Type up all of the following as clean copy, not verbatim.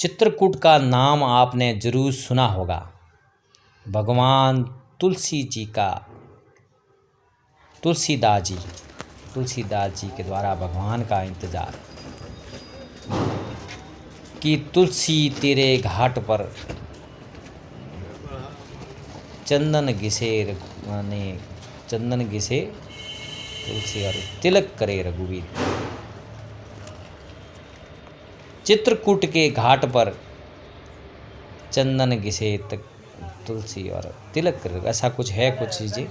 चित्रकूट का नाम आपने जरूर सुना होगा। भगवान तुलसीदास जी के द्वारा भगवान का इंतजार कि तुलसी तेरे घाट पर चंदन घिसे तुलसी और तिलक करे रघुवीर। चित्रकूट के घाट पर चंदन घिसे तुलसी और तिलक करे, ऐसा कुछ है कुछ चीज़ें।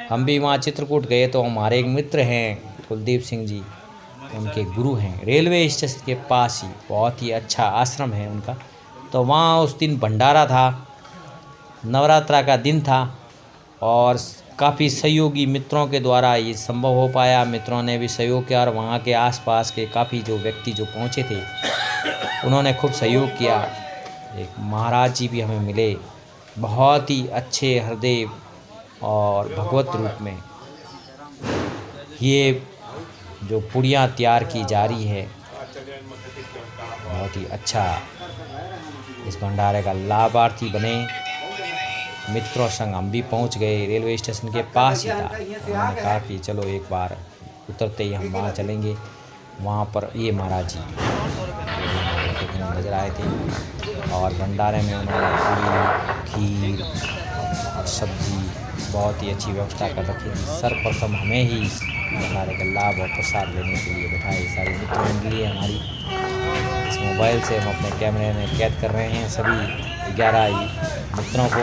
हम भी वहाँ चित्रकूट गए तो हमारे एक मित्र हैं कुलदीप सिंह जी, उनके गुरु हैं, रेलवे स्टेशन के पास ही बहुत ही अच्छा आश्रम है उनका। तो वहाँ उस दिन भंडारा था, नवरात्रा का दिन था और काफ़ी सहयोगी मित्रों के द्वारा ये संभव हो पाया। मित्रों ने भी सहयोग किया और वहाँ के आसपास के काफ़ी जो व्यक्ति जो पहुँचे थे उन्होंने खूब सहयोग किया। एक महाराज जी भी हमें मिले, बहुत ही अच्छे हृदय और भगवत रूप में। ये जो पुड़ियाँ तैयार की जा रही है बहुत ही अच्छा, इस भंडारे का लाभार्थी बने। मित्रों संग हम भी पहुंच गए, रेलवे स्टेशन के पास ही था। उन्होंने कहा कि चलो एक बार उतरते ही हम वहाँ चलेंगे। वहाँ पर ये महाराज जी नज़र आए थे और भंडारे में उन्होंने पूरी खीर और सब्जी बहुत ही अच्छी व्यवस्था कर रखी थी। सर्वप्रथम हमें ही इस भंडारे का लाभ और प्रसाद लेने के लिए बैठाए। सारी मित्र मंडली हमारी, इस मोबाइल से हम अपने कैमरे में कैद कर रहे हैं सभी 11 मित्रों को।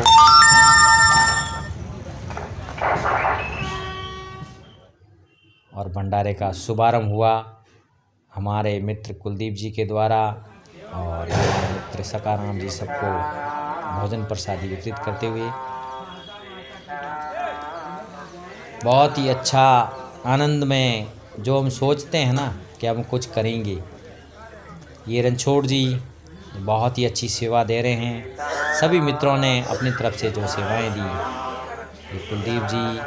और भंडारे का शुभारंभ हुआ हमारे मित्र कुलदीप जी के द्वारा और हमारे मित्र सकाराम जी सबको भोजन प्रसादी वितरित करते हुए बहुत ही अच्छा आनंद में। जो हम सोचते हैं ना कि हम कुछ करेंगे, ये रणछोड़ जी बहुत ही अच्छी सेवा दे रहे हैं। सभी मित्रों ने अपनी तरफ से जो सेवाएं दी, ये कुलदीप जी,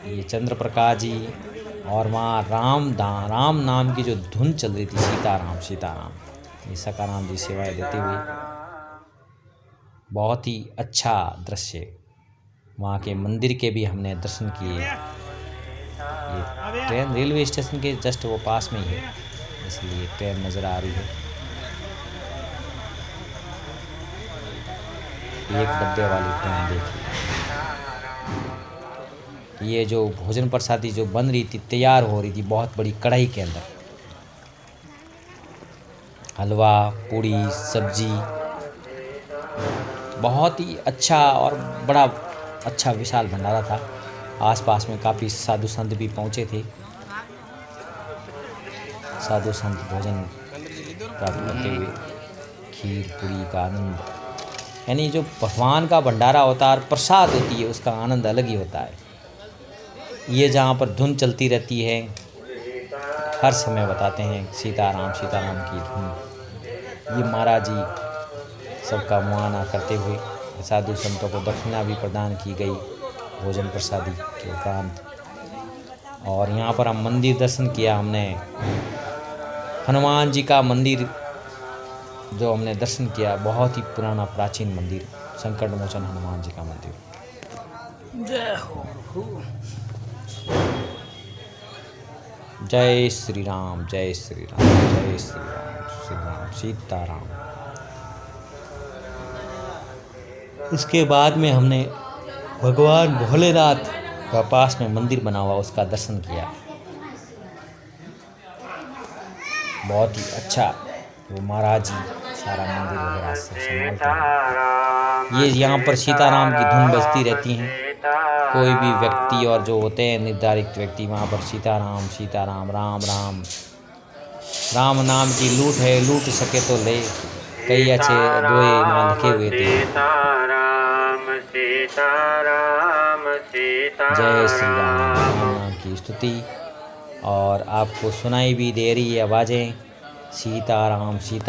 ये चंद्र प्रकाश जी, और वहाँ राम नाम की जो धुन चल रही थी, सीताराम, ये सकाराम जी सेवाएं देते हुए बहुत ही अच्छा दृश्य। वहाँ के मंदिर के भी हमने दर्शन किए। ये ट्रेन रेलवे स्टेशन के जस्ट वो पास में ही है, इसलिए ट्रेन नज़र आ रही है। एक डब्बे वाली ट्रेन देखिए। ये जो भोजन प्रसादी जो बन रही थी, तैयार हो रही थी बहुत बड़ी कढ़ाई के अंदर, हलवा, पूड़ी, सब्जी, बहुत ही अच्छा और बड़ा अच्छा विशाल भंडारा था। आसपास में काफ़ी साधु संत भी पहुँचे थे। साधु संत भोजन प्राप्त करते हुए खीर पूड़ी का आनंद, यानी जो भगवान का भंडारा होता है और प्रसाद होती है उसका आनंद अलग ही होता है। ये जहाँ पर धुन चलती रहती है हर समय बताते हैं सीताराम की धुन। ये महाराज जी सबका मुआयना करते हुए साधु संतों को दक्षिणा भी प्रदान की गई भोजन प्रसादी के उपरांत। और यहाँ पर हम मंदिर दर्शन किया हमने, हनुमान जी का मंदिर जो हमने दर्शन किया, बहुत ही पुराना प्राचीन मंदिर, संकट मोचन हनुमान जी का मंदिर। जय हो। जय श्री राम, जय श्री राम, जय श्री राम, श्री राम सीताराम। उसके बाद में हमने भगवान भोलेनाथ का पास में मंदिर बना हुआ उसका दर्शन किया। बहुत ही अच्छा वो महाराज जी सारा मंदिर वगैरह सब संभालते हैं। ये यहाँ पर सीताराम की धुन बजती रहती हैं। कोई भी व्यक्ति और जो होते हैं निर्धारित व्यक्ति, वहाँ पर सीताराम राम नाम की लूट है, लूट सके तो ले, कई अच्छे दोहे वहाँ लिखे हुए थे। जय श्री राम नाम की स्तुति और आपको सुनाई भी दे रही है आवाज़ें सीताराम की।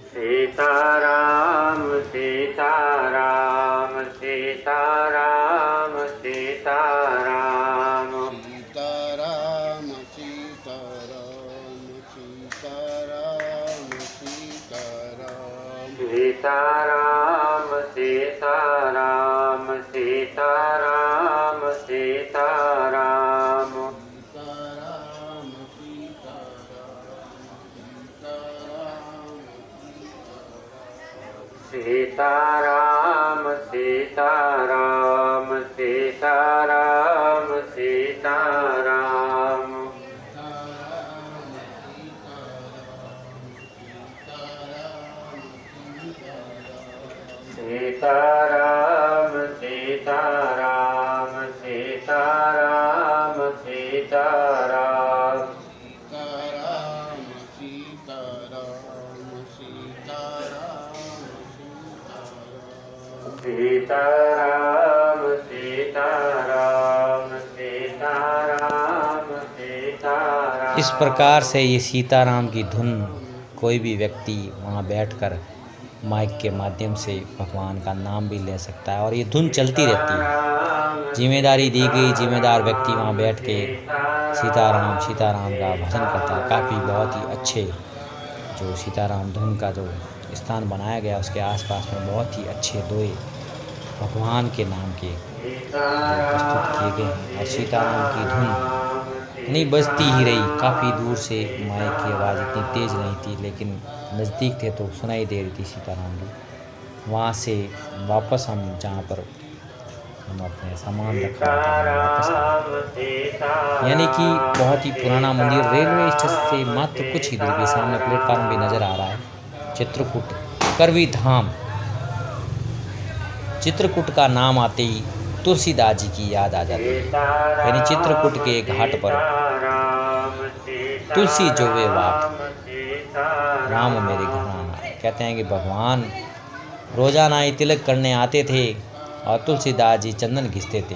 सीताराम सीताराम सीताराम सीताराम सीताराम सीताराम सीताराम सीताराम सीताराम सीताराम सीताराम सीताराम सीताराम सीताराम सीताराम सीताराम सीताराम। इस प्रकार से ये सीताराम की धुन कोई भी व्यक्ति वहाँ बैठकर माइक के माध्यम से भगवान का नाम भी ले सकता है और ये धुन चलती रहती है। जिम्मेदारी दी गई, जिम्मेदार व्यक्ति वहाँ बैठ के सीताराम सीताराम का भजन करता है। काफ़ी बहुत ही अच्छे जो सीताराम धुन का जो स्थान बनाया गया उसके आसपास में बहुत ही अच्छे दोए भगवान के नाम के प्रस्तुत किए गए हैं और सीताराम की धुन नहीं बजती ही रही। काफ़ी दूर से माइक की आवाज़ इतनी तेज़ नहीं थी, लेकिन नज़दीक थे तो सुनाई दे रही थी सीताराम की। वहाँ से वापस हम जहाँ पर हम अपने सामान रखा वापस यानी कि बहुत ही पुराना मंदिर रेलवे स्टेशन से मात्र कुछ ही दूर के सामने प्लेटफार्म भी नज़र आ रहा है। चित्रकूट करवी धाम। चित्रकूट का नाम आते ही तुलसीदास जी की याद आ जाती है। यानी चित्रकूट के घाट पर तुलसी जोवे वाट राम मेरे घराना। कहते हैं कि भगवान रोजाना ही तिलक करने आते थे और तुलसीदास जी चंदन घिसते थे।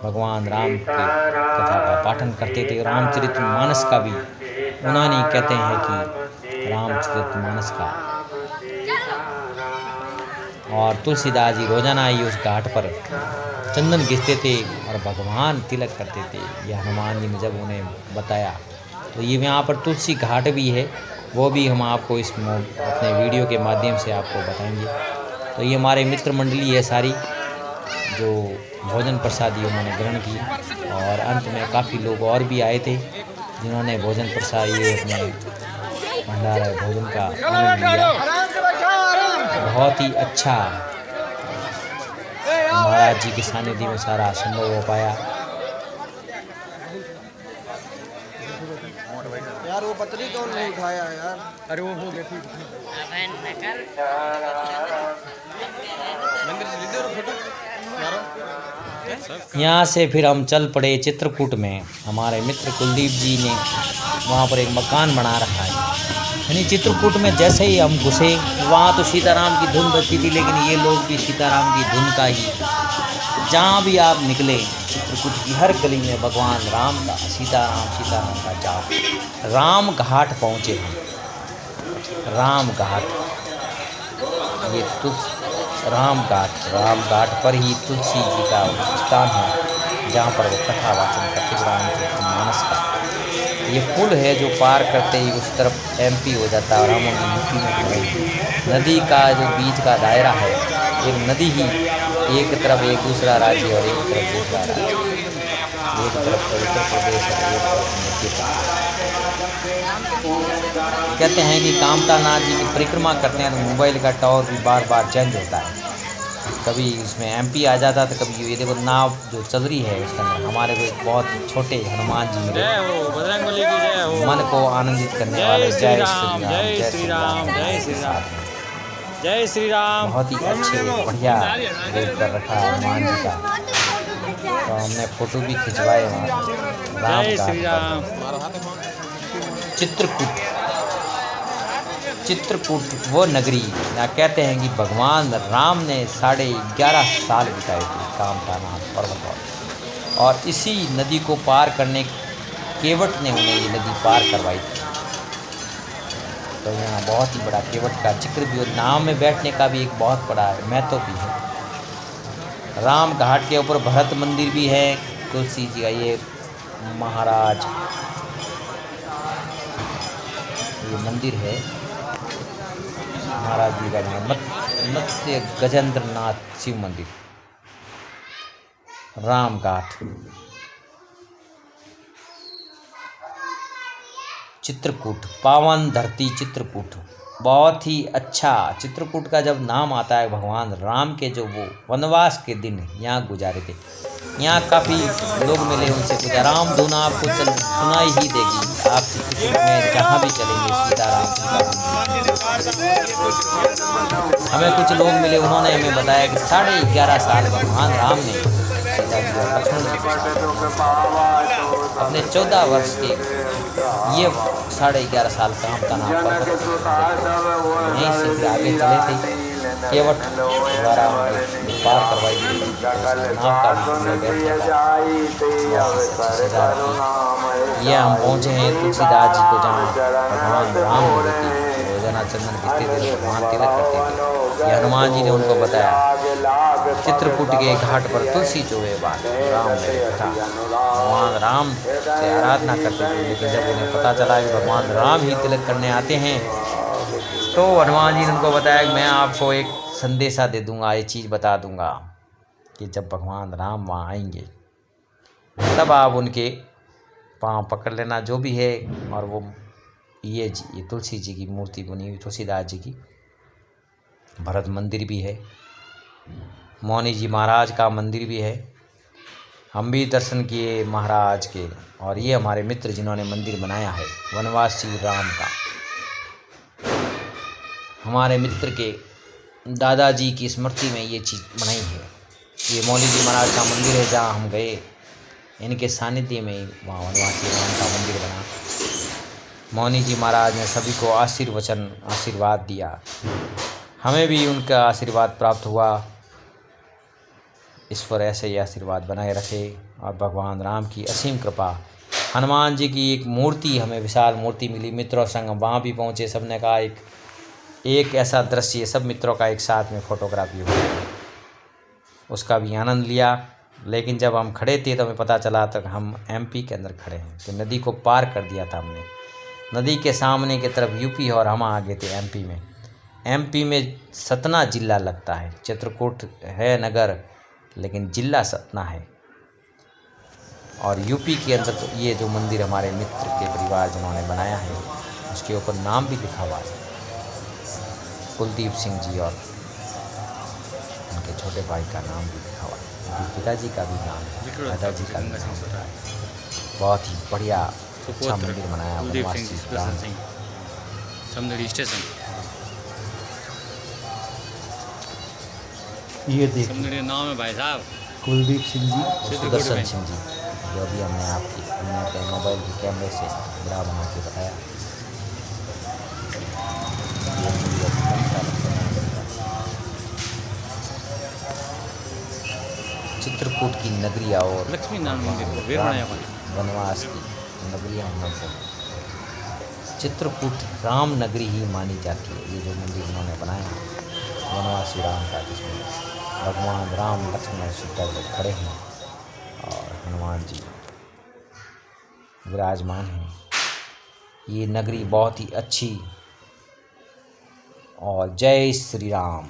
भगवान राम की कथा का पाठन करते थे। रामचरितमानस का भी उन्होंने कहते हैं कि रामचरितमानस का और तुलसीदास जी रोजाना ही उस घाट पर चंदन घिसते थे और भगवान तिलक करते थे। यह हनुमान जी ने जब उन्हें बताया तो ये यहाँ पर तुलसी घाट भी है, वो भी हम आपको इस अपने वीडियो के माध्यम से आपको बताएंगे। तो ये हमारे मित्र मंडली है सारी जो भोजन प्रसादी उन्होंने ग्रहण की और अंत में काफ़ी लोग और भी आए थे जिन्होंने भोजन प्रसाद ये अपने भंडारा भोजन का आनंद लिया। बहुत ही अच्छा महाराज जी के सानिध्य में सारा संभव हो पाया। यार वो पतली कौन नहीं उठाया यार? अरे वो हो गया ठीक। यहाँ से फिर हम चल पड़े चित्रकूट में। हमारे मित्र कुलदीप जी ने वहाँ पर एक मकान बना रखा है। यानी चित्रकूट में जैसे ही हम घुसे वहाँ तो सीताराम की धुन बजती थी, लेकिन ये लोग भी सीताराम की धुन का ही जहाँ भी आप निकले चित्रकूट की हर गली में भगवान राम का सीताराम का जाप। राम घाट पहुँचे हम। राम घाट ये राम घाट पर ही तुलसी जी का स्थान है जहाँ पर वो कथा वाचन करते रामचरितमानस का। ये पुल है जो पार करते ही उस तरफ MP हो जाता है और हम यूपी में खड़े। नदी का जो बीच का दायरा है, एक नदी ही एक तरफ एक दूसरा राज्य और एक तरफ दूसरा राज्य, एक तरफ उत्तर प्रदेश और एक तरफ मध्य प्रदेश। कहते हैं कि कामता नाथ जी की परिक्रमा करते हैं तो मोबाइल का टावर भी बार बार चेंज होता है। कभी इसमें MP आ जाता था, कभी ये देखो नाव जो चल रही है उसके अंदर हमारे को एक बहुत छोटे हनुमान जी मिले मन को आनंदित करने वाले। जय श्री राम जय श्री राम जय श्री राम जय श्री राम। बहुत ही अच्छे बढ़िया रेट कर रखा है हनुमान जी का। तो हमने फोटो भी खिंचवाए वहाँ राम का। चित्रकूट वो नगरी ना कहते हैं कि भगवान राम ने 11.5 साल बिताए थे कामतानाथ पर्वत पर, और इसी नदी को पार करने केवट ने उन्हें ये नदी पार करवाई थी। तो यहाँ बहुत ही बड़ा केवट का जिक्र भी और नाव में बैठने का भी एक बहुत बड़ा महत्व भी है। राम घाट के ऊपर भरत मंदिर भी है तुलसी जी का। ये महाराज ये मंदिर है महाराज जी का मत्स्य गजेंद्र नाथ शिव मंदिर, रामघाट, चित्रकूट, पावन धरती चित्रकूट। बहुत ही अच्छा चित्रकूट का जब नाम आता है, भगवान राम के जो वो वनवास के दिन यहाँ गुजारे थे। यहाँ काफ़ी लोग मिले, उनसे कुछ राम धुन आपको सुनाई ही देगी। आप चित्रकूट में जहाँ भी चलेंगे सीताराम हमें कुछ लोग मिले, उन्होंने हमें बताया कि 11.5 साल भगवान राम ने सीता जी और लक्ष्मण जी के साथ अपने 14 वर्ष के ये 11.5 साल काम का नाम पर यहीं से फिर आगे चले थे। केवट द्वारा पार करवाई गई नाव का ये हम पहुँचे हैं तुलसीदास जी को, जहाँ भगवान राम मिले थे। रोजाना चंदन घिसते थे, भगवान तिलक करते थे। ये हनुमान जी ने उनको बताया, चित्रकूट के घाट पर तुलसी चोवे बात राम ने बैठा। भगवान राम से आराधना करते थे, लेकिन जब उन्हें पता चला कि भगवान राम ही तिलक करने आते हैं, तो हनुमान जी ने उनको बताया कि मैं आपको एक संदेशा दे दूंगा, ये चीज़ बता दूंगा कि जब भगवान राम वहाँ आएंगे तब आप उनके पाँव पकड़ लेना जो भी है। और वो ये तुलसी जी की मूर्ति बनी हुई, तुलसीदास जी की, भरत मंदिर भी है, मौनी जी महाराज का मंदिर भी है। हम भी दर्शन किए महाराज के, और ये हमारे मित्र जिन्होंने मंदिर बनाया है वनवासी राम का, हमारे मित्र के दादाजी की स्मृति में ये चीज़ बनाई है। ये मौनी जी महाराज का मंदिर है, जहाँ हम गए इनके सानिध्य में वहाँ वनवासी राम का मंदिर बना। मौनी जी महाराज ने सभी को आशीर्वाद दिया, हमें भी उनका आशीर्वाद प्राप्त हुआ। ईश्वर ऐसे ही आशीर्वाद बनाए रखे, और भगवान राम की असीम कृपा। हनुमान जी की एक मूर्ति, हमें विशाल मूर्ति मिली। मित्रों संग वहाँ भी पहुँचे, सबने कहा एक ऐसा दृश्य, सब मित्रों का एक साथ में फोटोग्राफी हुई, उसका भी आनंद लिया। लेकिन जब हम खड़े थे तो हमें पता चला तक हम एमपी के अंदर खड़े हैं, तो नदी को पार कर दिया था हमने। नदी के सामने की तरफ यूपी और हम आगे थे एमपी में। एमपी में सतना जिला लगता है, चित्रकूट है नगर, लेकिन जिला सतना है। और यूपी के अंदर तो ये जो मंदिर हमारे मित्र के परिवार जिन्होंने बनाया है, उसके ऊपर नाम भी लिखा हुआ है, कुलदीप सिंह जी, और उनके छोटे भाई का नाम भी लिखा हुआ है, पिताजी का भी नाम है, दादाजी का भी नाम है। बहुत ही बढ़िया अच्छा मंदिर बनाया समदड़ी स्टेशन। ये देखिए समदड़ी नाम है भाई साहब, कुलदीप सिंह जी, सुदर्शन सिंह जी, जो अभी हमने अपने मोबाइल के कैमरे से बड़ा बना के बताया। चित्रकूट की नगरिया और लक्ष्मी नारायण मंदिर वनवास की नगरिया चित्रकूट राम नगरी ही मानी जाती है। ये जो मंदिर उन्होंने बनाया वनवासी राम का, जिसमें भगवान राम लक्ष्मण और सीता जी खड़े हैं और हनुमान जी विराजमान हैं। ये नगरी बहुत ही अच्छी, और जय श्री राम।